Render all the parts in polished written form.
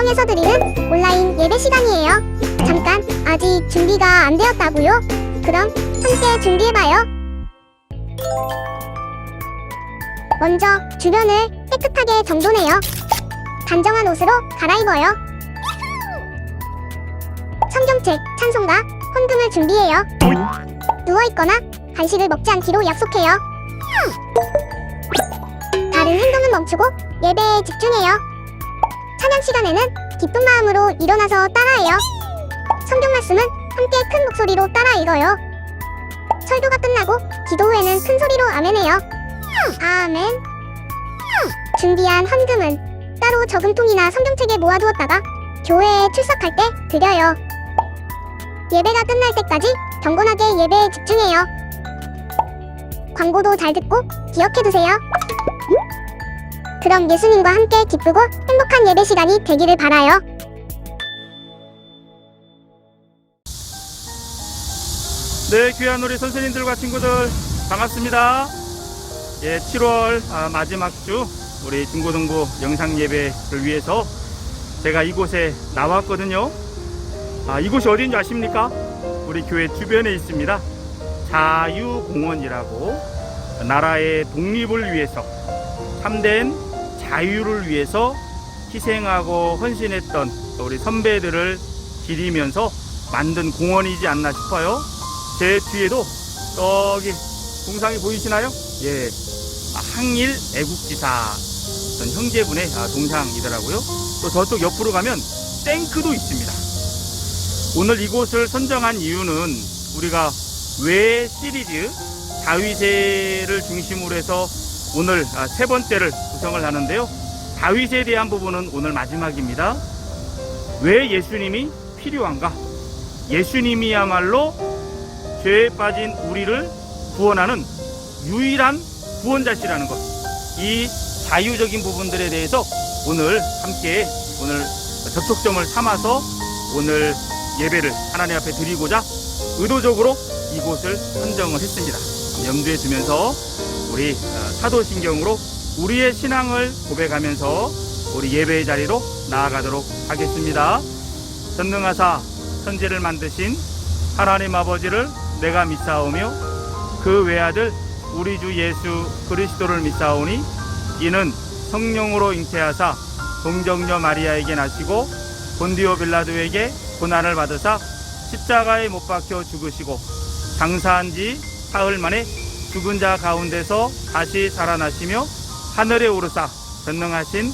통해서 드리는 온라인 예배 시간이에요. 잠깐, 아직 준비가 안 되었다고요? 그럼 함께 준비해봐요. 먼저 주변을 깨끗하게 정돈해요. 단정한 옷으로 갈아입어요. 성경책, 찬송가, 헌금을 준비해요. 누워있거나 간식을 먹지 않기로 약속해요. 다른 행동은 멈추고 예배에 집중해요. 찬양 시간에는 기쁜 마음으로 일어나서 따라해요. 성경 말씀은 함께 큰 목소리로 따라 읽어요. 설교가 끝나고 기도 후에는 큰 소리로 아멘해요. 아멘. 준비한 헌금은 따로 저금통이나 성경책에 모아두었다가 교회에 출석할 때 드려요. 예배가 끝날 때까지 경건하게 예배에 집중해요. 광고도 잘 듣고 기억해두세요. 그럼 예수님과 함께 기쁘고 행복한 예배 시간이 되기를 바라요. 네, 귀한 우리 선생님들과 친구들 반갑습니다. 예, 7월 마지막 주 우리 중고등부 영상 예배를 위해서 제가 이곳에 나왔거든요. 이곳이 어디인지 아십니까? 우리 교회 주변에 있습니다. 자유공원이라고, 나라의 독립을 위해서, 참된 자유를 위해서 희생하고 헌신했던 우리 선배들을 기리면서 만든 공원이지 않나 싶어요. 제 뒤에도 저기 동상이 보이시나요? 예, 항일 애국지사 어떤 형제분의 동상이더라고요. 또 저쪽 옆으로 가면 탱크도 있습니다. 오늘 이곳을 선정한 이유는 우리가 외 시리즈 다윗을 중심으로 해서 오늘 세 번째를 구성을 하는데요. 다윗에 대한 부분은 오늘 마지막입니다. 왜 예수님이 필요한가? 예수님이야말로 죄에 빠진 우리를 구원하는 유일한 구원자시라는 것, 이 자유적인 부분들에 대해서 오늘 함께 접촉점을 삼아서 오늘 예배를 하나님 앞에 드리고자 의도적으로 이곳을 선정을 했습니다. 염두에 두면서 우리 사도신경으로 우리의 신앙을 고백하면서 우리 예배의 자리로 나아가도록 하겠습니다. 전능하사 천지를 만드신 하나님 아버지를 내가 믿사오며 그 외아들 우리 주 예수 그리스도를 믿사오니 이는 성령으로 잉태하사 동정녀 마리아에게 나시고 본디오 빌라도에게 고난을 받으사 십자가에 못 박혀 죽으시고 장사한 지 사흘 만에 죽은 자 가운데서 다시 살아나시며 하늘에 오르사 전능하신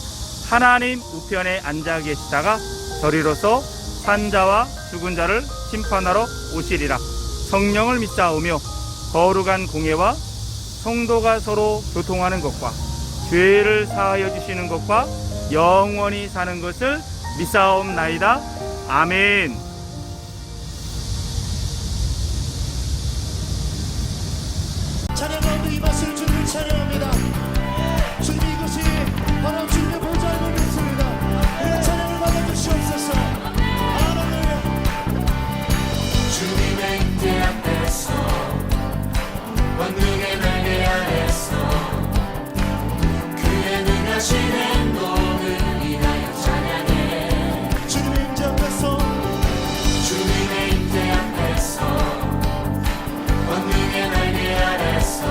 하나님 우편에 앉아 계시다가 저리로서 산자와 죽은 자를 심판하러 오시리라. 성령을 믿사오며 거룩한 공예와 성도가 서로 교통하는 것과 죄를 사하여 주시는 것과 영원히 사는 것을 믿사옵나이다. 아멘. 찬양 가운데 이 맛을 주를 찬양합니다. 주님 이곳이 바로 주님의 보좌의 몸이었습니다. 우리 찬양을 받아주시옵소서. 할렐루야. 주님의 잉태 앞에서 권능의 날개 아래서 그의 능하신 행동을 인하여 찬양해. 주님의 잉태 앞에서 주님의 잉태 앞에서 권능의 날개 아래서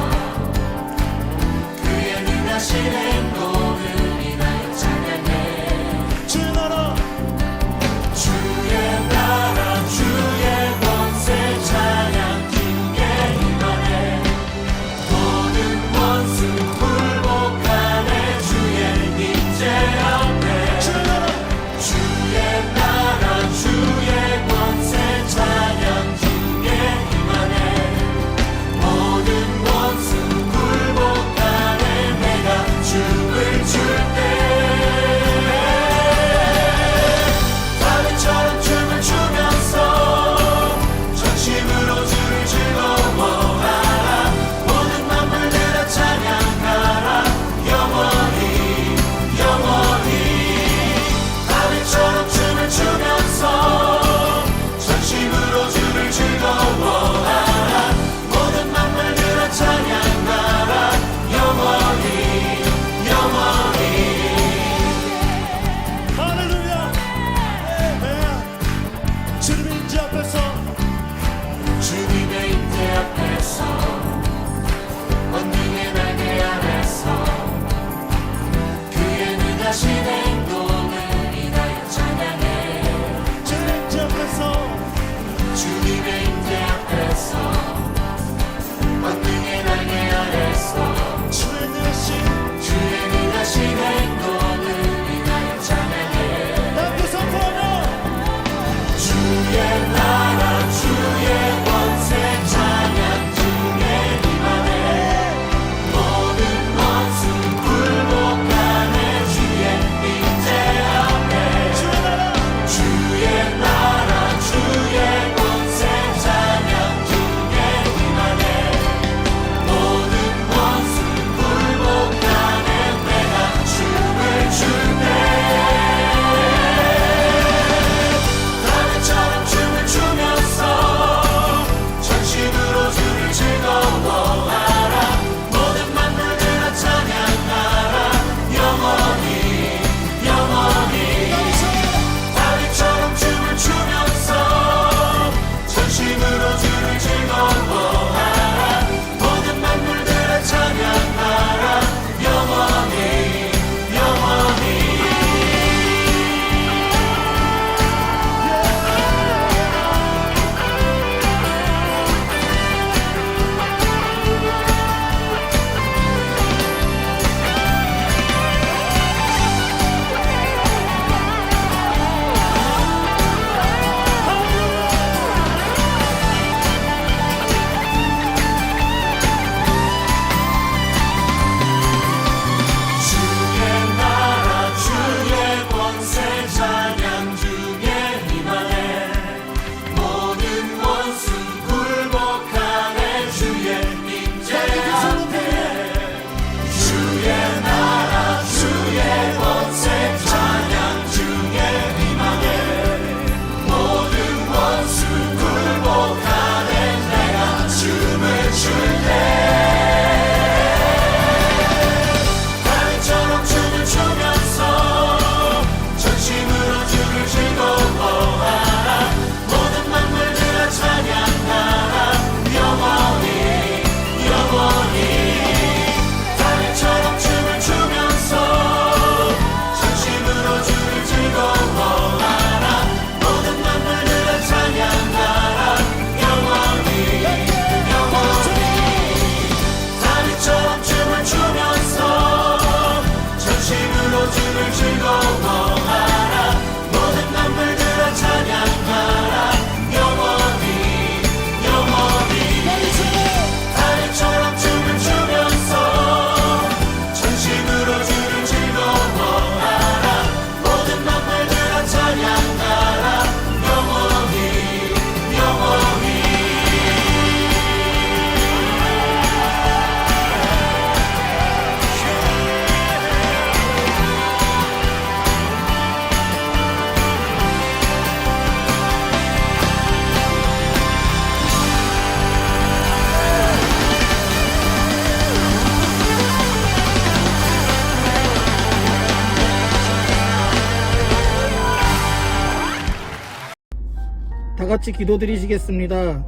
같이 기도드리시겠습니다.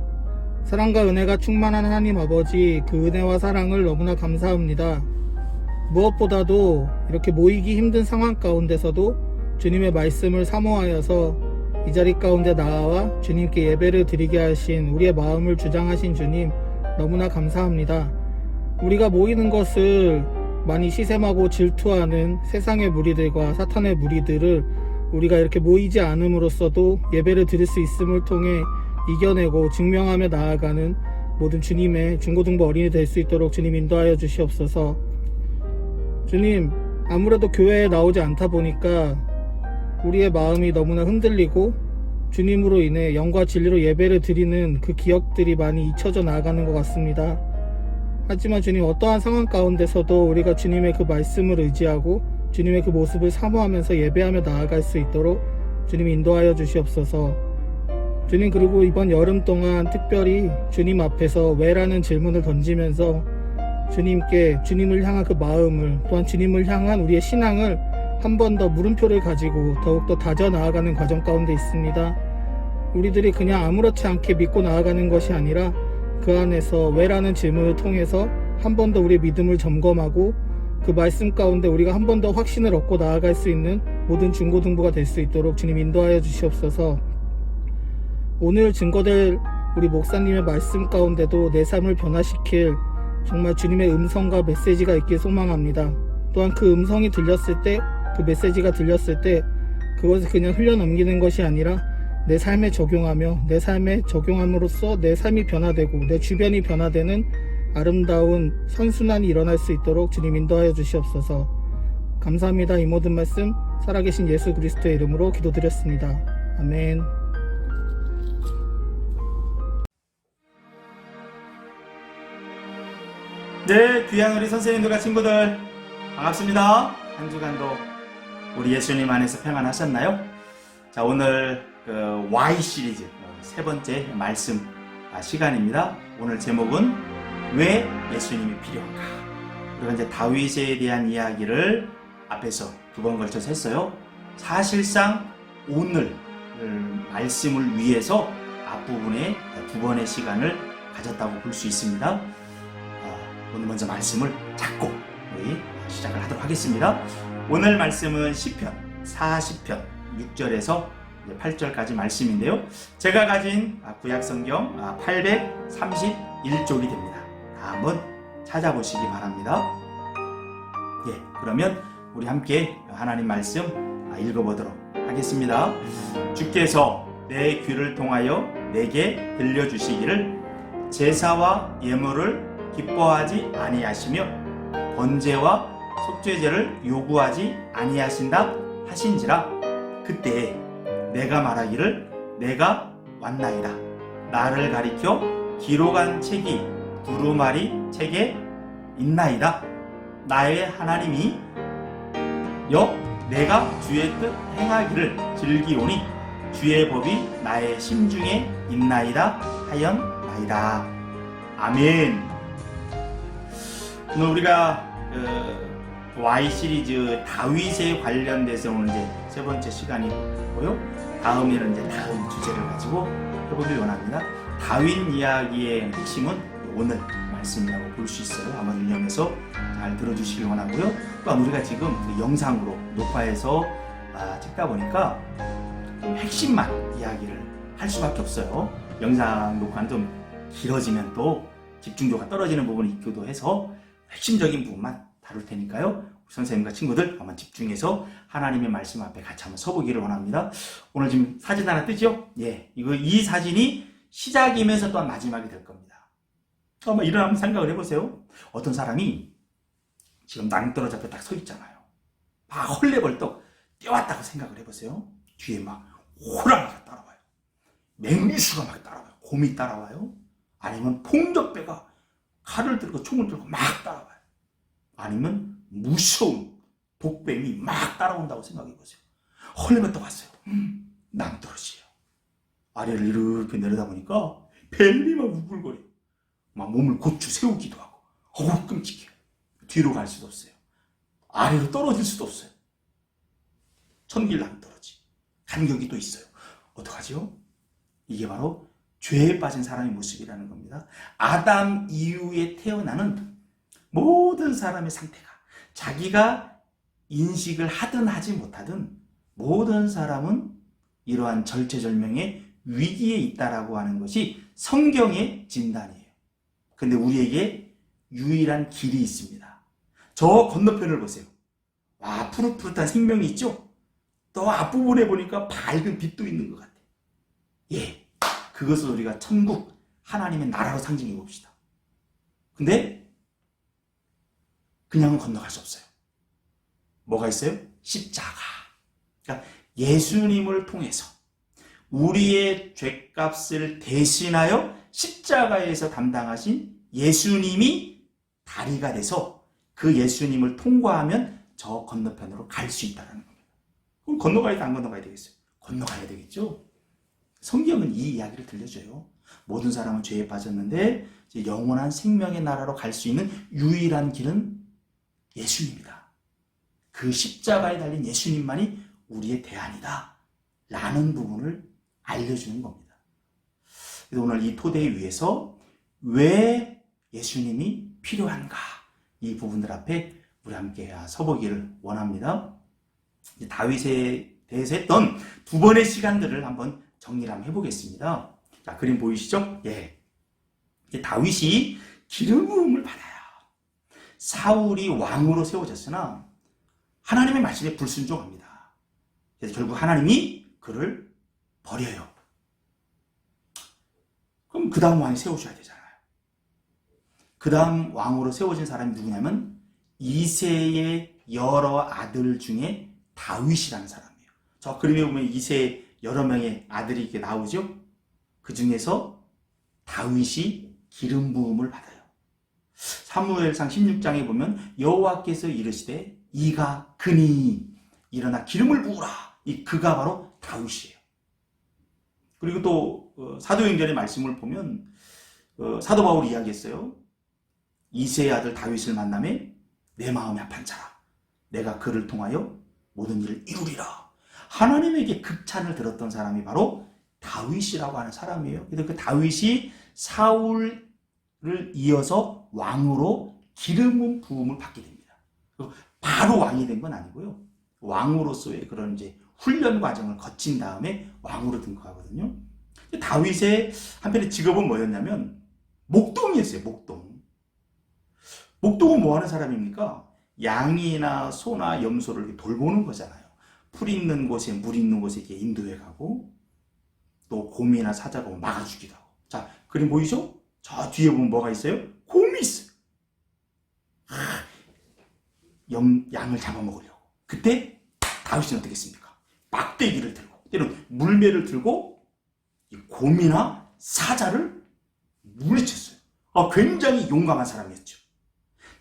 사랑과 은혜가 충만한 하나님 아버지, 그 은혜와 사랑을 너무나 감사합니다. 무엇보다도 이렇게 모이기 힘든 상황 가운데서도 주님의 말씀을 사모하여서 이 자리 가운데 나와 주님께 예배를 드리게 하신 우리의 마음을 주장하신 주님, 너무나 감사합니다. 우리가 모이는 것을 많이 시샘하고 질투하는 세상의 무리들과 사탄의 무리들을 우리가 이렇게 모이지 않음으로써도 예배를 드릴 수 있음을 통해 이겨내고 증명하며 나아가는 모든 주님의 중고등부 어린이 될 수 있도록 주님 인도하여 주시옵소서. 주님, 아무래도 교회에 나오지 않다 보니까 우리의 마음이 너무나 흔들리고 주님으로 인해 영과 진리로 예배를 드리는 그 기억들이 많이 잊혀져 나가는 것 같습니다. 하지만 주님, 어떠한 상황 가운데서도 우리가 주님의 그 말씀을 의지하고 주님의 그 모습을 사모하면서 예배하며 나아갈 수 있도록 주님 인도하여 주시옵소서. 주님, 그리고 이번 여름 동안 특별히 주님 앞에서 왜라는 질문을 던지면서 주님께 주님을 향한 그 마음을, 또한 주님을 향한 우리의 신앙을 한 번 더 물음표를 가지고 더욱더 다져 나아가는 과정 가운데 있습니다. 우리들이 그냥 아무렇지 않게 믿고 나아가는 것이 아니라 그 안에서 왜라는 질문을 통해서 한 번 더 우리의 믿음을 점검하고 그 말씀 가운데 우리가 한 번 더 확신을 얻고 나아갈 수 있는 모든 중고등부가 될 수 있도록 주님 인도하여 주시옵소서. 오늘 증거될 우리 목사님의 말씀 가운데도 내 삶을 변화시킬 정말 주님의 음성과 메시지가 있길 소망합니다. 또한 그 음성이 들렸을 때, 그 메시지가 들렸을 때 그것을 그냥 흘려넘기는 것이 아니라 내 삶에 적용하며 내 삶에 적용함으로써 내 삶이 변화되고 내 주변이 변화되는 아름다운 선순환이 일어날 수 있도록 주님 인도하여 주시옵소서. 감사합니다. 이 모든 말씀 살아계신 예수 그리스도의 이름으로 기도드렸습니다. 아멘. 네, 귀한 우리 선생님들과 친구들 반갑습니다. 한 주간도 우리 예수님 안에서 평안하셨나요? 자, 오늘 그 Y 시리즈 세 번째 말씀 시간입니다. 오늘 제목은 왜 예수님이 필요한가? 우리가 이제 다윗에 대한 이야기를 앞에서 두 번 걸쳐서 했어요. 사실상 오늘 말씀을 위해서 앞부분에 두 번의 시간을 가졌다고 볼 수 있습니다. 오늘 먼저 말씀을 잡고 우리 시작을 하도록 하겠습니다. 오늘 말씀은 시편 40편 6절에서 8절까지 말씀인데요. 제가 가진 구약성경 831쪽이 됩니다. 한번 찾아보시기 바랍니다. 예, 그러면 우리 함께 하나님 말씀 읽어보도록 하겠습니다. 주께서 내 귀를 통하여 내게 들려주시기를 제사와 예물을 기뻐하지 아니하시며 번제와 속죄제를 요구하지 아니하신다 하신지라. 그때 내가 말하기를 내가 왔나이다. 나를 가리켜 기록한 책이 두루마리 책에 있나이다. 나의 하나님이 내가 주의 뜻 행하기를 즐기오니 주의 법이 나의 심중에 있나이다 하였나이다. 아멘. 오늘 우리가 Y 시리즈 다윗에 관련돼서 오늘 이제 세 번째 시간이고요. 다음에는 이제 다음 주제를 가지고 해보길 원합니다. 다윗 이야기의 핵심은 오늘 말씀이라고 볼 수 있어요. 아마 유념해서 잘 들어주시길 원하고요. 또한 우리가 지금 영상으로 녹화해서 찍다 보니까 핵심만 이야기를 할 수밖에 없어요. 영상 녹화는 좀 길어지면 또 집중도가 떨어지는 부분이 있기도 해서 핵심적인 부분만 다룰 테니까요. 우리 선생님과 친구들 한번 집중해서 하나님의 말씀 앞에 같이 한번 서보기를 원합니다. 오늘 지금 사진 하나 뜨죠? 예, 이 사진이 시작이면서 또한 마지막이 될 겁니다. 한번 일어나면 생각을 해보세요. 어떤 사람이 지금 낭떠러지 앞에 딱 서 있잖아요. 막 헐레벌떡 뛰어왔다고 생각을 해보세요. 뒤에 막 호랑이가 따라와요. 맹수가 막 따라와요. 곰이 따라와요. 아니면 폭력배가 칼을 들고 총을 들고 막 따라와요. 아니면 무서운 독뱀이 막 따라온다고 생각해보세요. 헐레벌떡 왔어요. 낭떠러지예요. 아래를 이렇게 내려다보니까 뱀이 막 우글거려요. 막 몸을 고추 세우기도 하고 어우 끔찍해요. 뒤로 갈 수도 없어요. 아래로 떨어질 수도 없어요. 천길 낭떠러지. 간격이 또 있어요. 어떡하죠? 이게 바로 죄에 빠진 사람의 모습이라는 겁니다. 아담 이후에 태어나는 모든 사람의 상태가 자기가 인식을 하든 하지 못하든 모든 사람은 이러한 절체절명의 위기에 있다라고 하는 것이 성경의 진단이에요. 근데 우리에게 유일한 길이 있습니다. 저 건너편을 보세요. 와, 푸릇푸릇한 생명이 있죠? 또 앞부분에 보니까 밝은 빛도 있는 것 같아요. 예, 그것을 우리가 천국, 하나님의 나라로 상징해 봅시다. 근데 그냥은 건너갈 수 없어요. 뭐가 있어요? 십자가. 그러니까 예수님을 통해서 우리의 죄값을 대신하여 십자가에서 담당하신 예수님이 다리가 돼서 그 예수님을 통과하면 저 건너편으로 갈 수 있다는 겁니다. 그럼 건너가야 돼, 안 건너가야 되겠어요? 건너가야 되겠죠? 성경은 이 이야기를 들려줘요. 모든 사람은 죄에 빠졌는데 이제 영원한 생명의 나라로 갈 수 있는 유일한 길은 예수님이다. 그 십자가에 달린 예수님만이 우리의 대안이다 라는 부분을 알려주는 겁니다. 그래서 오늘 이 토대에 위해서 왜 예수님이 필요한가, 이 부분들 앞에 우리 함께 서보기를 원합니다. 다윗에 대해서 했던 두 번의 시간들을 한번 정리를 한번 해보겠습니다. 자, 그림 보이시죠? 예. 다윗이 기름 부음을 받아요. 사울이 왕으로 세워졌으나 하나님의 말씀에 불순종합니다. 그래서 결국 하나님이 그를 버려요. 그럼 그 다음 왕이 세워줘야 되잖아요. 그 다음 왕으로 세워진 사람이 누구냐면 이새의 여러 아들 중에 다윗이라는 사람이에요. 저 그림에 보면 이새의 여러 명의 아들이 이렇게 나오죠. 그 중에서 다윗이 기름 부음을 받아요. 사무엘상 16장에 보면 여호와께서 이르시되 이가 그니 일어나 기름을 부으라. 이 그가 바로 다윗이에요. 그리고 또 사도행전의 말씀을 보면 사도 바울이 이야기했어요. 이새의 아들 다윗을 만남에 내 마음이 아픈 자라. 내가 그를 통하여 모든 일을 이루리라. 하나님에게 극찬을 들었던 사람이 바로 다윗이라고 하는 사람이에요. 그래서 그 다윗이 사울을 이어서 왕으로 기름 부음을 받게 됩니다. 바로 왕이 된 건 아니고요. 왕으로서의 그런 이제 훈련 과정을 거친 다음에 왕으로 등극하거든요. 다윗의 한편의 직업은 뭐였냐면 목동이었어요. 목동. 목동은 뭐 하는 사람입니까? 양이나 소나 염소를 돌보는 거잖아요. 풀 있는 곳에, 물 있는 곳에 이렇게 인도해 가고 또 곰이나 사자가 막아주기도 하고. 자, 그림 보이죠? 저 뒤에 보면 뭐가 있어요? 곰이 있어요. 양을 잡아먹으려고. 그때 다윗은 어떻게 했습니까? 막대기를 들고 때로는 물매를 들고 이 곰이나 사자를 물리쳤어요. 굉장히 용감한 사람이었죠.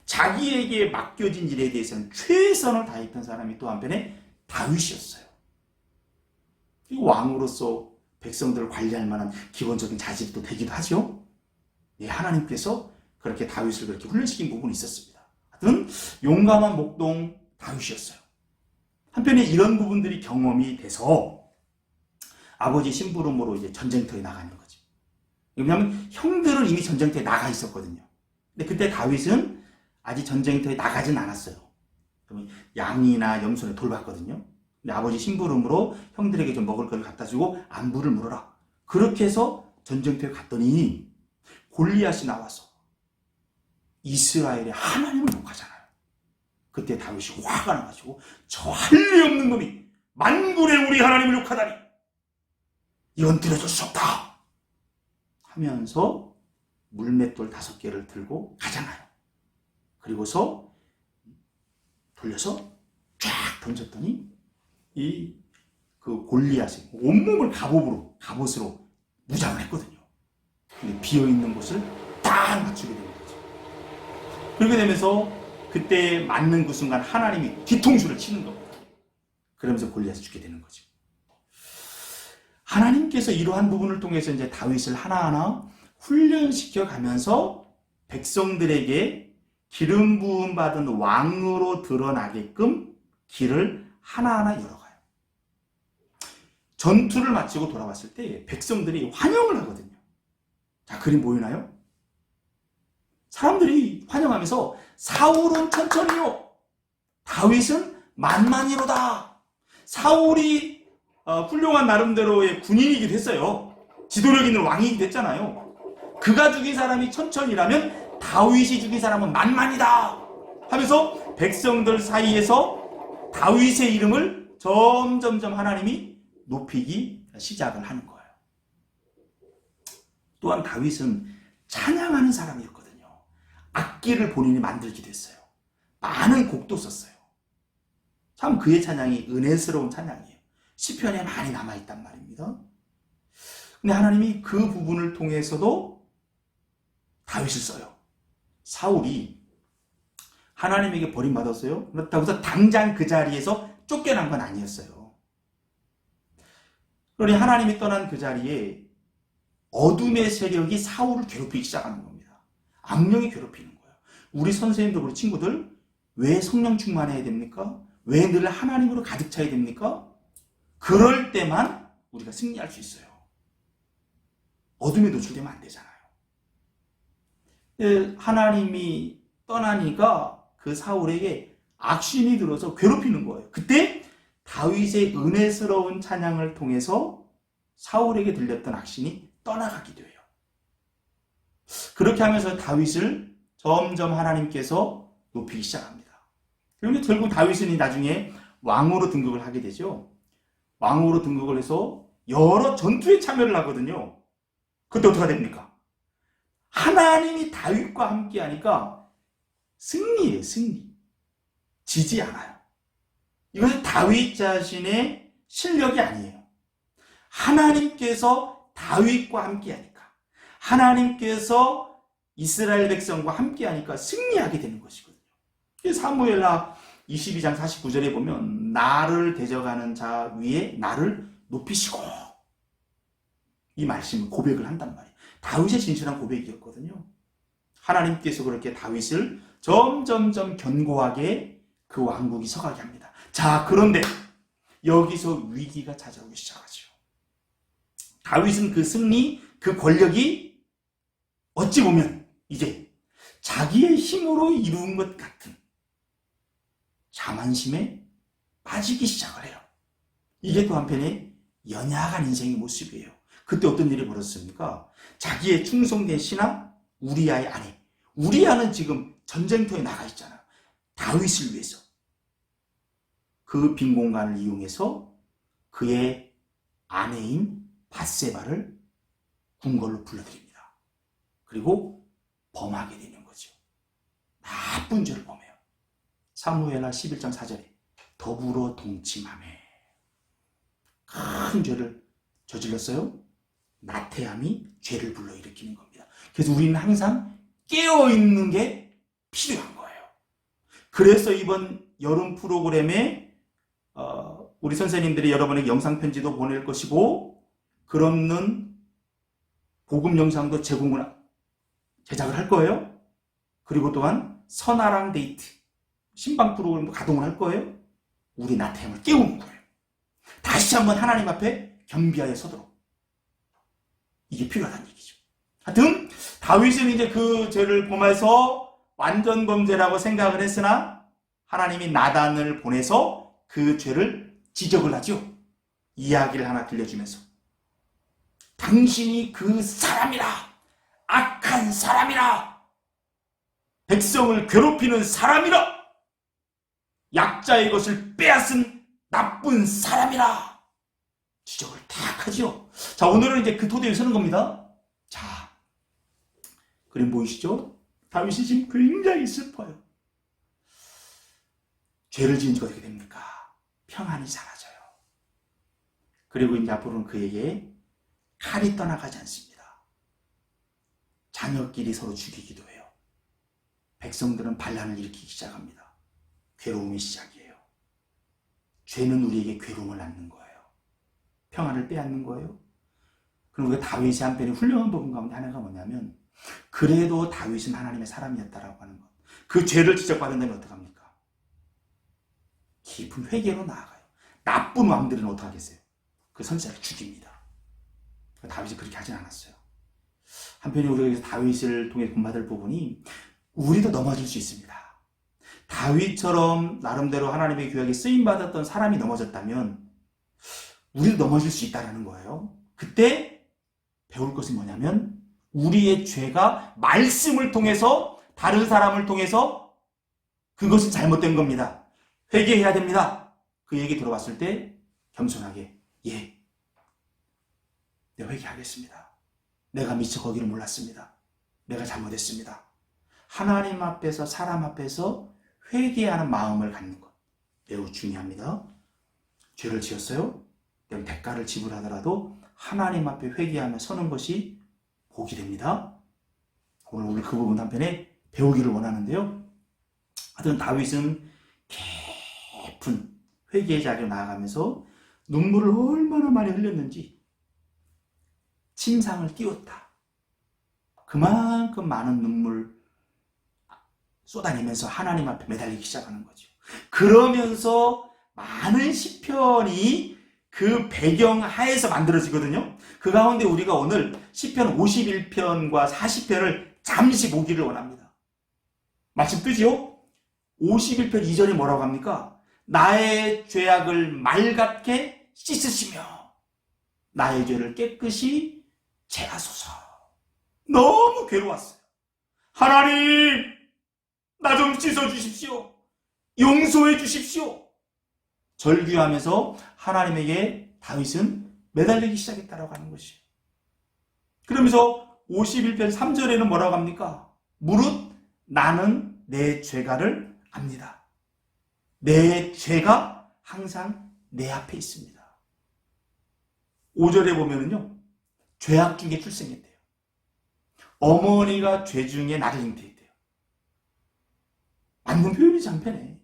자기에게 맡겨진 일에 대해서는 최선을 다했던 사람이 또 한편에 다윗이었어요. 왕으로서 백성들을 관리할 만한 기본적인 자질이 또 되기도 하죠. 예, 하나님께서 그렇게 다윗을 그렇게 훈련시킨 부분이 있었습니다. 하여튼 용감한 목동 다윗이었어요. 한편에 이런 부분들이 경험이 돼서 아버지 심부름으로 이제 전쟁터에 나가는 거죠. 왜냐하면 형들은 이미 전쟁터에 나가 있었거든요. 근데 그때 다윗은 아직 전쟁터에 나가진 않았어요. 양이나 염소를 돌봤거든요. 근데 아버지 심부름으로 형들에게 좀 먹을 것을 갖다 주고 안부를 물어라. 그렇게 해서 전쟁터에 갔더니 골리앗이 나와서 이스라엘의 하나님을 욕하잖아요. 그때 다윗이 화가 나가지고 저 할례 없는 놈이 만군의 우리 하나님을 욕하다니 이건 들어줄 수 없다 하면서 물맷돌 5개를 들고 가잖아요. 그리고서 돌려서 쫙 던졌더니 그 골리앗이 온몸을 갑옷으로 무장을 했거든요. 근데 비어있는 곳을 딱 맞추게 되는 거죠. 그렇게 되면서 그때 맞는 그 순간 하나님이 뒤통수를 치는 겁니다. 그러면서 골리앗이 죽게 되는 거죠. 하나님께서 이러한 부분을 통해서 이제 다윗을 하나하나 훈련시켜 가면서 백성들에게 기름 부음 받은 왕으로 드러나게끔 길을 하나하나 열어가요. 전투를 마치고 돌아왔을 때 백성들이 환영을 하거든요. 자, 그림 보이나요? 사람들이 환영하면서 사울은 천천히요, 다윗은 만만히로다. 사울이 훌륭한 나름대로의 군인이기도 했어요. 지도력 있는 왕이기도 했잖아요. 그가 죽인 사람이 천천히라면 다윗이 죽인 사람은 만만이다 하면서 백성들 사이에서 다윗의 이름을 점점점 하나님이 높이기 시작을 하는 거예요. 또한 다윗은 찬양하는 사람이었거든요. 악기를 본인이 만들기도 했어요. 많은 곡도 썼어요. 참 그의 찬양이 은혜스러운 찬양이에요. 시편에 많이 남아있단 말입니다. 근데 하나님이 그 부분을 통해서도 다윗을 써요. 사울이 하나님에게 버림받았어요. 그렇다고 해서 당장 그 자리에서 쫓겨난 건 아니었어요. 그러니 하나님이 떠난 그 자리에 어둠의 세력이 사울을 괴롭히기 시작하는 겁니다. 악령이 괴롭히는 거예요. 우리 선생님들, 우리 친구들, 왜 성령 충만해야 됩니까? 왜 늘 하나님으로 가득 차야 됩니까? 그럴 때만 우리가 승리할 수 있어요. 어둠에 노출되면 안 되잖아요. 하나님이 떠나니까 그 사울에게 악신이 들어서 괴롭히는 거예요. 그때 다윗의 은혜스러운 찬양을 통해서 사울에게 들렸던 악신이 떠나가기도 해요. 그렇게 하면서 다윗을 점점 하나님께서 높이기 시작합니다. 그런데 결국 다윗은 나중에 왕으로 등극을 하게 되죠. 왕으로 등극을 해서 여러 전투에 참여를 하거든요. 그때 어떻게 됩니까? 하나님이 다윗과 함께 하니까 승리예요, 승리. 지지 않아요. 이것은 다윗 자신의 실력이 아니에요. 하나님께서 다윗과 함께 하니까, 하나님께서 이스라엘 백성과 함께 하니까 승리하게 되는 것이거든요. 사무엘하 22장 49절에 보면 나를 대적하는 자 위에 나를 높이시고, 이 말씀을 고백을 한단 말이에요. 다윗의 진실한 고백이었거든요. 하나님께서 그렇게 다윗을 점점점 견고하게 그 왕국이 서가게 합니다. 자, 그런데 여기서 위기가 찾아오기 시작하죠. 다윗은 그 승리, 그 권력이 어찌 보면 이제 자기의 힘으로 이룬 것 같은 자만심에 빠지기 시작을 해요. 이게 또 한편의 연약한 인생의 모습이에요. 그때 어떤 일이 벌어졌습니까? 자기의 충성된 신하 우리아의 아내, 우리아는 지금 전쟁터에 나가 있잖아요. 다윗을 위해서 그 빈 공간을 이용해서 그의 아내인 밧세바를 궁궐로 불러들입니다. 그리고 범하게 되는 거죠. 나쁜 죄를 범해요. 사무엘하 11장 4절에 더불어 동침하며 큰 죄를 저질렀어요. 나태함이 죄를 불러일으키는 겁니다. 그래서 우리는 항상 깨어있는 게 필요한 거예요. 그래서 이번 여름 프로그램에 우리 선생님들이 여러분에게 영상 편지도 보낼 것이고, 그런 복음 영상도 제작을 할 거예요. 그리고 또한 선아랑 데이트 신방 프로그램도 가동을 할 거예요. 우리 나태함을 깨우는 거예요. 다시 한번 하나님 앞에 겸비하여 서도록, 이게 필요하다는 얘기죠. 하여튼 다윗은 이제 그 죄를 범해서 완전 범죄라고 생각을 했으나 하나님이 나단을 보내서 그 죄를 지적을 하죠. 이야기를 하나 들려주면서 당신이 그 사람이라, 악한 사람이라, 백성을 괴롭히는 사람이라, 약자의 것을 빼앗은 나쁜 사람이라 지적을 탁 하죠. 자, 오늘은 이제 그 토대에 서는 겁니다. 자, 그림 보이시죠? 다윗이 지금 굉장히 슬퍼요. 죄를 지은 지가 어떻게 됩니까? 평안이 사라져요. 그리고 이제 앞으로는 그에게 칼이 떠나가지 않습니다. 자녀끼리 서로 죽이기도 해요. 백성들은 반란을 일으키기 시작합니다. 괴로움의 시작이에요. 죄는 우리에게 괴로움을 낳는 거예요. 평안을 빼앗는 거예요. 그럼 우리가 다윗의 한편의 훌륭한 부분 가운데 하나가 뭐냐면, 그래도 다윗은 하나님의 사람이었다라고 하는 것. 그 죄를 지적받는다면 어떡합니까? 깊은 회개로 나아가요. 나쁜 왕들은 어떡하겠어요? 그 선지자를 죽입니다. 다윗이 그렇게 하진 않았어요. 한편에 우리가 여기서 다윗을 통해 본받을 부분이 우리도 넘어질 수 있습니다. 다윗처럼 나름대로 하나님의 구약에 쓰임받았던 사람이 넘어졌다면 우리도 넘어질 수 있다는 거예요. 그때 배울 것은 뭐냐면 우리의 죄가 말씀을 통해서 다른 사람을 통해서 그것이 잘못된 겁니다. 회개해야 됩니다. 그 얘기 들어봤을 때 겸손하게 예, 내가 회개하겠습니다. 내가 미처 거기를 몰랐습니다. 내가 잘못했습니다. 하나님 앞에서 사람 앞에서 회개하는 마음을 갖는 것 매우 중요합니다. 죄를 지었어요? 그럼 대가를 지불하더라도 하나님 앞에 회개하며 서는 것이 복이 됩니다. 오늘 우리 그 부분 한편에 배우기를 원하는데요. 하여튼 다윗은 깊은 회개의 자리로 나아가면서 눈물을 얼마나 많이 흘렸는지 침상을 띄웠다. 그만큼 많은 눈물 쏟아내면서 하나님 앞에 매달리기 시작하는 거죠. 그러면서 많은 시편이 그 배경 하에서 만들어지거든요. 그 가운데 우리가 오늘 시편 51편과 40편을 잠시 보기를 원합니다. 마침 뜨지요? 51편 2절에 뭐라고 합니까? 나의 죄악을 맑게 씻으시며 나의 죄를 깨끗이 제하소서. 너무 괴로웠어요. 하나님, 나 좀 씻어주십시오. 용서해 주십시오. 절규하면서 하나님에게 다윗은 매달리기 시작했다라고 하는 것이에요. 그러면서 51편 3절에는 뭐라고 합니까? 무릇 나는 내 죄가를 압니다. 내 죄가 항상 내 앞에 있습니다. 5절에 보면은요, 죄악 중에 출생했대요. 어머니가 죄 중에 나를 잉태했대요. 맞는 표현이지 한편에.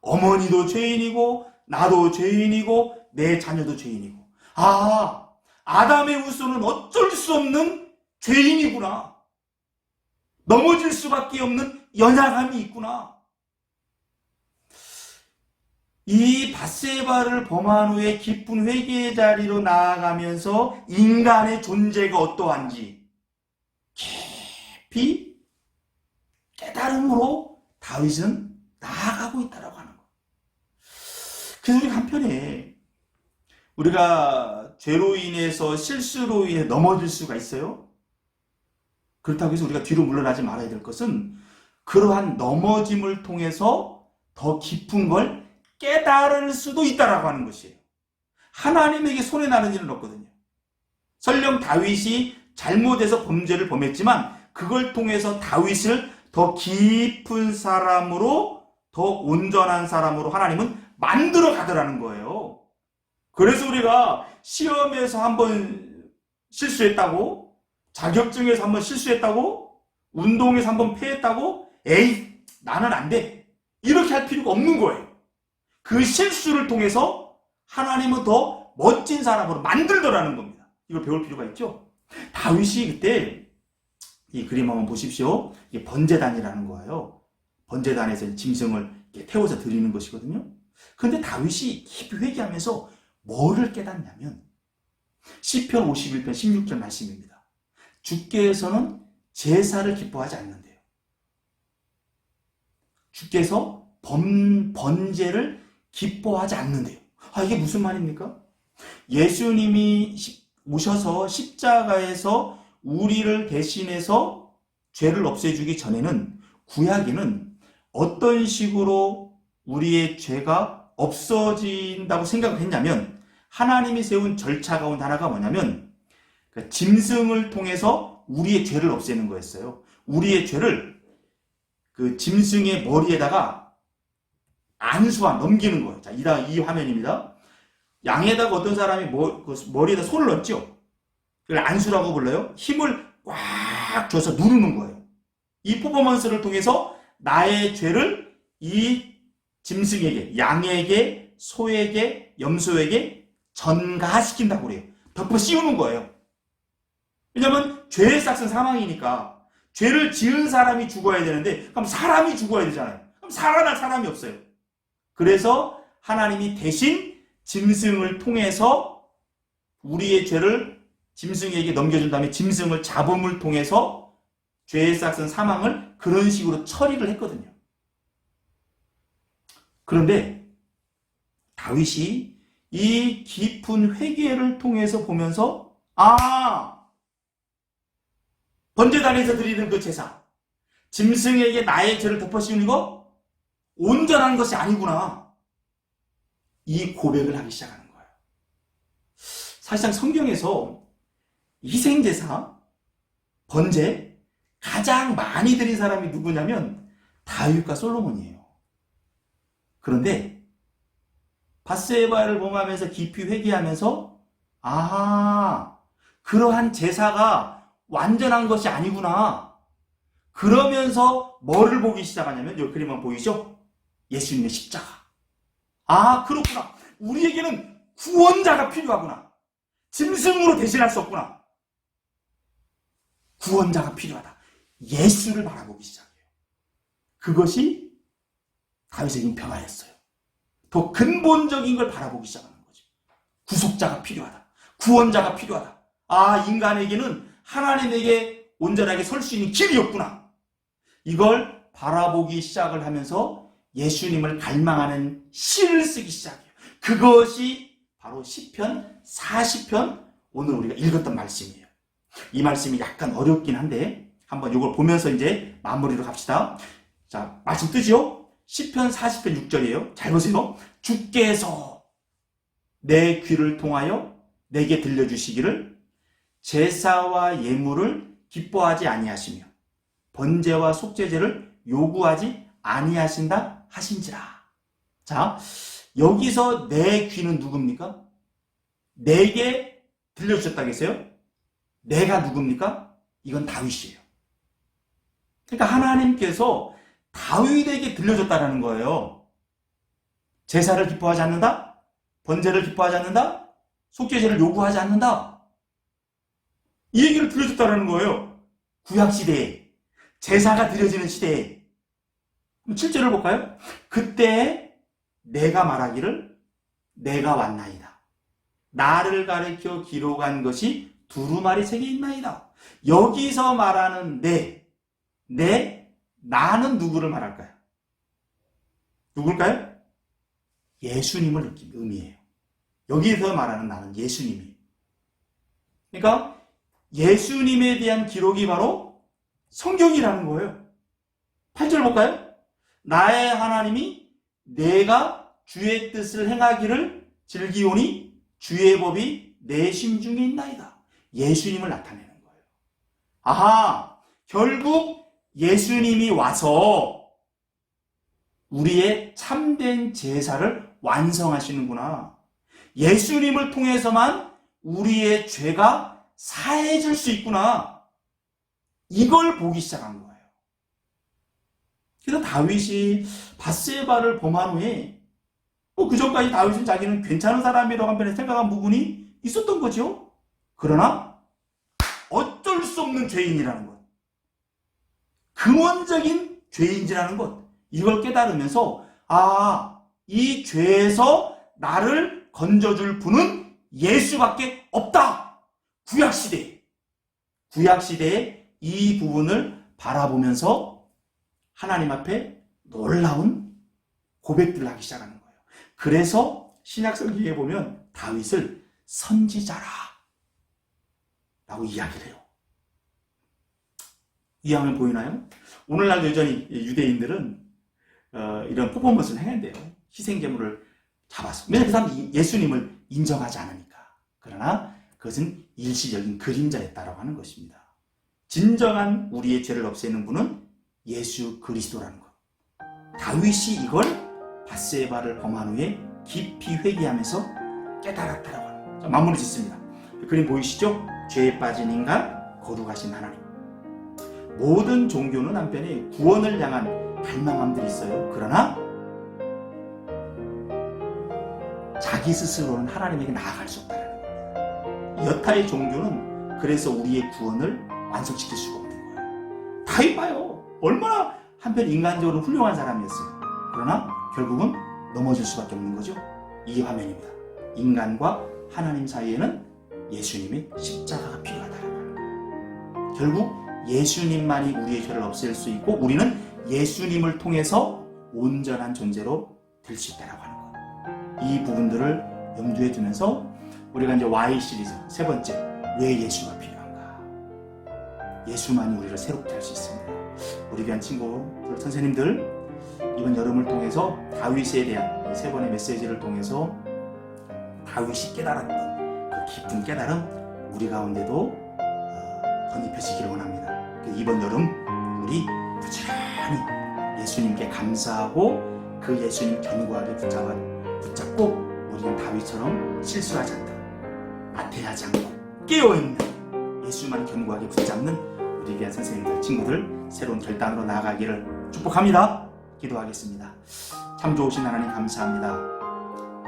어머니도 죄인이고 나도 죄인이고 내 자녀도 죄인이고, 아, 아담의 후손은 어쩔 수 없는 죄인이구나. 넘어질 수밖에 없는 연약함이 있구나. 이 밧세바를 범한 후에 깊은 회개의 자리로 나아가면서 인간의 존재가 어떠한지 깊이 깨달음으로 다윗은 나아가고 있다라고 하는 거예요. 그래서 우리가 한편에 우리가 죄로 인해서 실수로 인해 넘어질 수가 있어요. 그렇다고 해서 우리가 뒤로 물러나지 말아야 될 것은 그러한 넘어짐을 통해서 더 깊은 걸 깨달을 수도 있다라고 하는 것이에요. 하나님에게 손해 나는 일은 없거든요. 설령 다윗이 잘못해서 범죄를 범했지만 그걸 통해서 다윗을 더 깊은 사람으로, 더 온전한 사람으로 하나님은 만들어 가더라는 거예요. 그래서 우리가 시험에서 한번 실수했다고, 자격증에서 한번 실수했다고, 운동에서 한번 패했다고, 에이, 나는 안 돼, 이렇게 할 필요가 없는 거예요. 그 실수를 통해서 하나님은 더 멋진 사람으로 만들더라는 겁니다. 이걸 배울 필요가 있죠. 다윗이 그때 이 그림 한번 보십시오. 이게 번제단이라는 거예요. 번제단에서 짐승을 이렇게 태워서 드리는 것이거든요. 그런데 다윗이 깊이 회개하면서 뭐를 깨닫냐면 시편 51편 16절 말씀입니다. 주께서는 제사를 기뻐하지 않는데요. 주께서 번제를 기뻐하지 않는데요. 아, 이게 무슨 말입니까? 예수님이 오셔서 십자가에서 우리를 대신해서 죄를 없애주기 전에는, 구약에는 어떤 식으로 우리의 죄가 없어진다고 생각을 했냐면, 하나님이 세운 절차 가운데 하나가 뭐냐면 짐승을 통해서 우리의 죄를 없애는 거였어요. 우리의 죄를 그 짐승의 머리에다가 안수와 넘기는 거예요. 자, 이 화면입니다. 양에다가 어떤 사람이 머리에다 손을 넣었죠. 그걸 안수라고 불러요. 힘을 꽉 줘서 누르는 거예요. 이 퍼포먼스를 통해서 나의 죄를 이 짐승에게, 양에게, 소에게, 염소에게 전가시킨다고 그래요. 덮어 씌우는 거예요. 왜냐면 죄의 싹은 사망이니까 죄를 지은 사람이 죽어야 되는데, 그럼 사람이 죽어야 되잖아요. 그럼 살아날 사람이 없어요. 그래서 하나님이 대신 짐승을 통해서 우리의 죄를 짐승에게 넘겨준 다음에 짐승을 잡음을 통해서 죄의 싹은 사망을 그런 식으로 처리를 했거든요. 그런데 다윗이 이 깊은 회개를 통해서 보면서 번제단에서 드리는 그 제사, 짐승에게 나의 죄를 덮어씌우는 거 온전한 것이 아니구나. 이 고백을 하기 시작하는 거예요. 사실상 성경에서 희생제사, 번제 가장 많이 드린 사람이 누구냐면 다윗과 솔로몬이에요. 그런데 밧세바를 범하면서 깊이 회개하면서 그러한 제사가 완전한 것이 아니구나. 그러면서 뭐를 보기 시작하냐면 여기 그림만 보이죠? 예수님의 십자가. 그렇구나. 우리에게는 구원자가 필요하구나. 짐승으로 대신할 수 없구나. 구원자가 필요하다. 예수를 바라보기 시작해요. 그것이 다윗에게는 변화였어요. 더 근본적인 걸 바라보기 시작하는 거죠. 구속자가 필요하다. 구원자가 필요하다. 인간에게는 하나님에게 온전하게 설 수 있는 길이 없구나. 이걸 바라보기 시작을 하면서 예수님을 갈망하는 시를 쓰기 시작해요. 그것이 바로 시편 40편 오늘 우리가 읽었던 말씀이에요. 이 말씀이 약간 어렵긴 한데 한번 이걸 보면서 이제 마무리로 갑시다. 자, 말씀 뜨죠? 시편 40편 6절이에요. 잘 보세요. 주께서 내 귀를 통하여 내게 들려주시기를 제사와 예물을 기뻐하지 아니하시며 번제와 속죄제를 요구하지 아니하신다 하신지라. 자, 여기서 내 귀는 누굽니까? 내게 들려주셨다겠어요? 내가 누굽니까? 이건 다윗이에요. 그러니까 하나님께서 다윗에게 들려줬다라는 거예요. 제사를 기뻐하지 않는다? 번제를 기뻐하지 않는다? 속죄제를 요구하지 않는다? 이 얘기를 들려줬다라는 거예요. 구약시대에 제사가 드려지는 시대에. 7절을 볼까요? 그때 내가 말하기를 내가 왔나이다. 나를 가리켜 기록한 것이 두루마리 책에 있나이다. 여기서 말하는 나는 누구를 말할까요? 누굴까요? 예수님을 의미해요. 여기서 말하는 나는 예수님이에요. 그러니까 예수님에 대한 기록이 바로 성경이라는 거예요. 8절 볼까요? 나의 하나님이 내가 주의 뜻을 행하기를 즐기오니 주의 법이 내 심중에 있나이다. 예수님을 나타내는 거예요. 결국 예수님이 와서 우리의 참된 제사를 완성하시는구나. 예수님을 통해서만 우리의 죄가 사해질 수 있구나. 이걸 보기 시작한 거예요. 그래서 다윗이 밧세바를 범한 후에 그전까지 다윗은 자기는 괜찮은 사람이라고 한편에 생각한 부분이 있었던 거죠. 그러나 어쩔 수 없는 죄인이라는 것, 근원적인 죄인이라는 것, 이걸 깨달으면서 이 죄에서 나를 건져줄 분은 예수밖에 없다. 구약시대에 이 부분을 바라보면서 하나님 앞에 놀라운 고백들을 하기 시작하는 거예요. 그래서 신약성경에 보면 다윗을 선지자라 라고 이야기를 해요. 이 화면 보이나요? 오늘날 여전히 유대인들은 이런 퍼포먼스를 행한대요. 희생제물을 잡아서. 왜냐하면 그 사람이 예수님을 인정하지 않으니까. 그러나 그것은 일시적인 그림자였다라고 하는 것입니다. 진정한 우리의 죄를 없애는 분은 예수 그리스도라는 것. 다윗이 이걸 밧세바를 범한 후에 깊이 회개하면서 깨달았다라고 하는 것. 자, 마무리 짓습니다. 그림 보이시죠? 죄에 빠진 인간, 거룩하신 하나님. 모든 종교는 한편에 구원을 향한 갈망함들이 있어요. 그러나 자기 스스로는 하나님에게 나아갈 수 없다는 겁니다. 여타의 종교는 그래서 우리의 구원을 완성시킬 수가 없는 거예요. 다윗 봐요. 얼마나 한편 인간적으로 훌륭한 사람이었어요. 그러나 결국은 넘어질 수밖에 없는 거죠. 이 화면입니다. 인간과 하나님 사이에는 예수님의 십자가가 필요하다는 거예요. 결국 예수님만이 우리의 죄를 없앨 수 있고 우리는 예수님을 통해서 온전한 존재로 될 수 있다고 하는 거예요. 이 부분들을 염두에 두면서 우리가 이제 Y 시리즈 세 번째, 왜 예수가 필요한가? 예수만이 우리를 새롭게 할 수 있습니다. 우리 귀한 친구들, 선생님들, 이번 여름을 통해서 다윗에 대한 이 세 번의 메시지를 통해서 다윗이 깨달았던 그 깊은 깨달음 우리 가운데도 덧입혀지기를 원합니다. 이번 여름 우리 부지런히 예수님께 감사하고 그 예수님 견고하게 붙잡고 우리는 다윗처럼 실수하지 않다, 나태하지 않고 깨어있는 예수만 견고하게 붙잡는 우리 귀한 선생님들, 친구들 새로운 결단으로 나아가기를 축복합니다. 기도하겠습니다. 참 좋으신 하나님 감사합니다.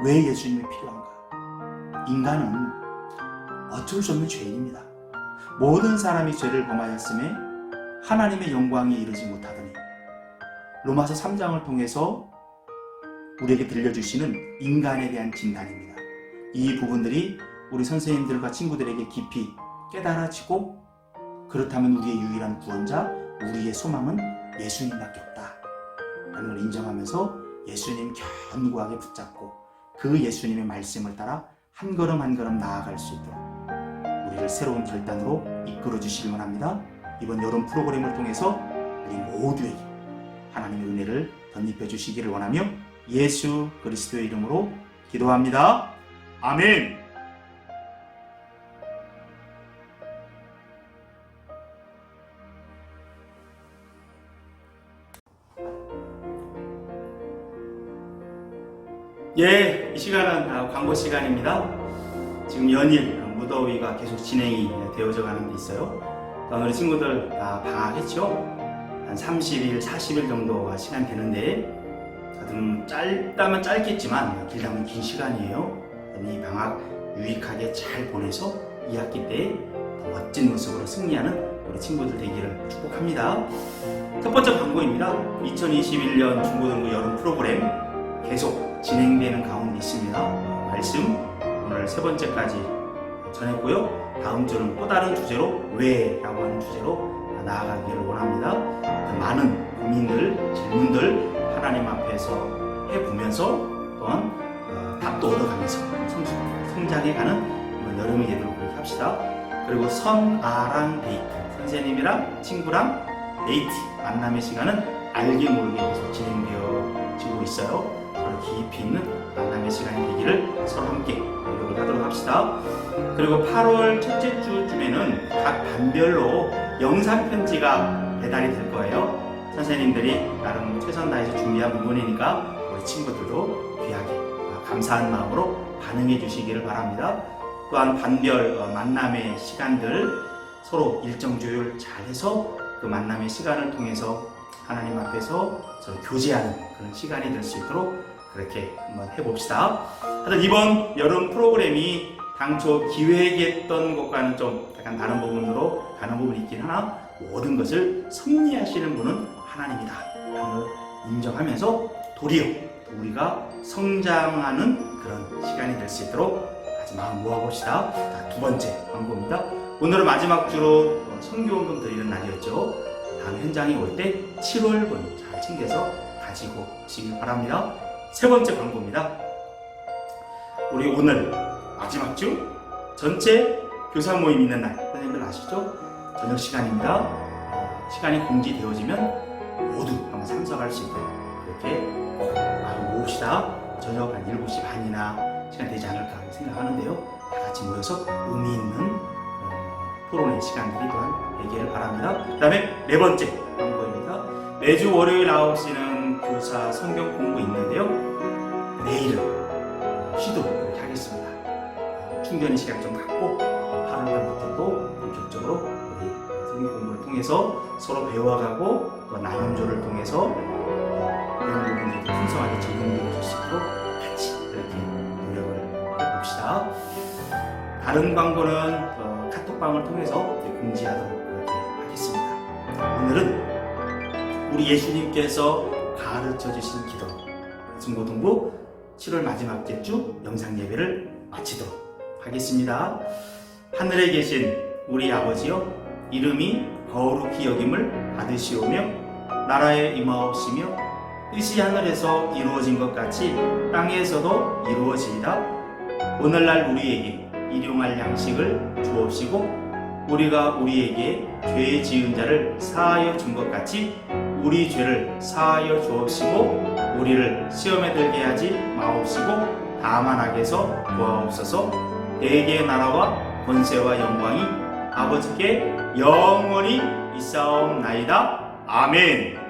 왜 예수님이 필요한가? 인간은 어쩔 수 없는 죄인입니다. 모든 사람이 죄를 범하였음에 하나님의 영광에 이르지 못하더니 로마서 3장을 통해서 우리에게 들려주시는 인간에 대한 진단입니다. 이 부분들이 우리 선생님들과 친구들에게 깊이 깨달아지고 그렇다면 우리의 유일한 구원자, 우리의 소망은 예수님밖에 없다 라는 걸 인정하면서 예수님 견고하게 붙잡고 그 예수님의 말씀을 따라 한 걸음 한 걸음 나아갈 수 있도록 우리를 새로운 결단으로 이끌어 주시길 원합니다. 이번 여름 프로그램을 통해서 우리 모두에게 하나님의 은혜를 덧입혀 주시기를 원하며 예수 그리스도의 이름으로 기도합니다. 아멘. 예, 이 시간은 광고 시간입니다. 지금 연일 무더위가 계속 진행이 되어져 가는 데 있어요. 우리 친구들 다 방학했죠? 한 30일, 40일 정도가 시간 되는데 좀 짧다면 짧겠지만 길다면 긴 시간이에요. 이 방학 유익하게 잘 보내서 2학기 때 더 멋진 모습으로 승리하는 우리 친구들 되기를 축복합니다. 첫 번째 광고입니다. 2021년 중고등부 여름 프로그램 계속 진행되는 가운데 있습니다. 말씀 오늘 세 번째까지 전했고요. 다음 주는 또 다른 주제로 왜? 라고 하는 주제로 나아가기를 원합니다. 많은 고민들, 질문들 하나님 앞에서 해보면서 또한 답도 얻어가면서 성장해가는 이번 여름이 되도록 그렇게 합시다. 그리고 선아랑 데이트, 선생님이랑 친구랑 데이트, 만남의 시간은 알게 모르게 계속 진행되어지고 있어요. 서로 깊이 있는 만남의 시간이 되기를 서로 함께 노력을 하도록 합시다. 그리고 8월 첫째 주쯤에는 각 반별로 영상 편지가 배달이 될 거예요. 선생님들이 나름 최선 다해서 준비한 부분이니까 우리 친구들도 귀하게 감사한 마음으로 반응해 주시기를 바랍니다. 또한 반별 만남의 시간들 서로 일정 조율 잘해서 그 만남의 시간을 통해서 하나님 앞에서 서로 교제하는 그런 시간이 될 수 있도록 그렇게 한번 해봅시다. 하여튼 이번 여름 프로그램이 당초 기획했던 것과는 좀 약간 다른 부분으로 가는 부분이 있긴 하나 모든 것을 섭리하시는 분은 하나님이다 라는 걸 인정하면서 도리어 우리가 성장하는 그런 시간이 될 수 있도록 아주 마음 모아봅시다. 자, 두 번째 광고입니다. 오늘은 마지막 주로 선교원금 드리는 날이었죠. 다음 현장에 올 때 7월분 잘 챙겨서 가지고 오시길 바랍니다. 세 번째 광고입니다. 우리 오늘 마지막 주 전체 교사 모임 있는 날, 선생님들 아시죠? 저녁 시간입니다. 시간이 공지되어지면 모두 한번 참석할 수 있도록 그렇게 마음 모읍시다. 저녁 한 7시 반이나 시간 되지 않을까 생각하는데요. 다 같이 모여서 의미 있는 토론의 시간들이 또한 되기를 바랍니다. 그 다음에 네 번째 광고입니다. 매주 월요일 9시는 교사 성경 공부 있는데요. 내일은 쉬도록 그렇게 하겠습니다. 충전의 시간 좀 갖고 8월달부터도 본격적으로 우리 성경 공부를 통해서 서로 배워가고 또 나눔조를 통해서 이런 부분들도 풍성하게 적용될 수 있도록 같이 이렇게 노력을 해봅시다. 다른 광고는 카톡방을 통해서 공지하도록 그렇게 하겠습니다. 오늘은 우리 예수님께서 가르쳐 주신 기도 중고등부 7월 마지막 주 영상 예배를 마치도록 하겠습니다. 하늘에 계신 우리 아버지여, 이름이 거룩히 여김을 받으시오며 나라에 임하옵시며 뜻이 하늘에서 이루어진 것 같이 땅에서도 이루어지이다. 오늘날 우리에게 일용할 양식을 주옵시고 우리가 우리에게 죄 지은 자를 사하여 준 것 같이 우리 죄를 사하여 주옵시고 우리를 시험에 들게 하지 마옵시고 다만 악에서 구하옵소서. 대개의 나라와 권세와 영광이 아버지께 영원히 있사옵나이다. 아멘.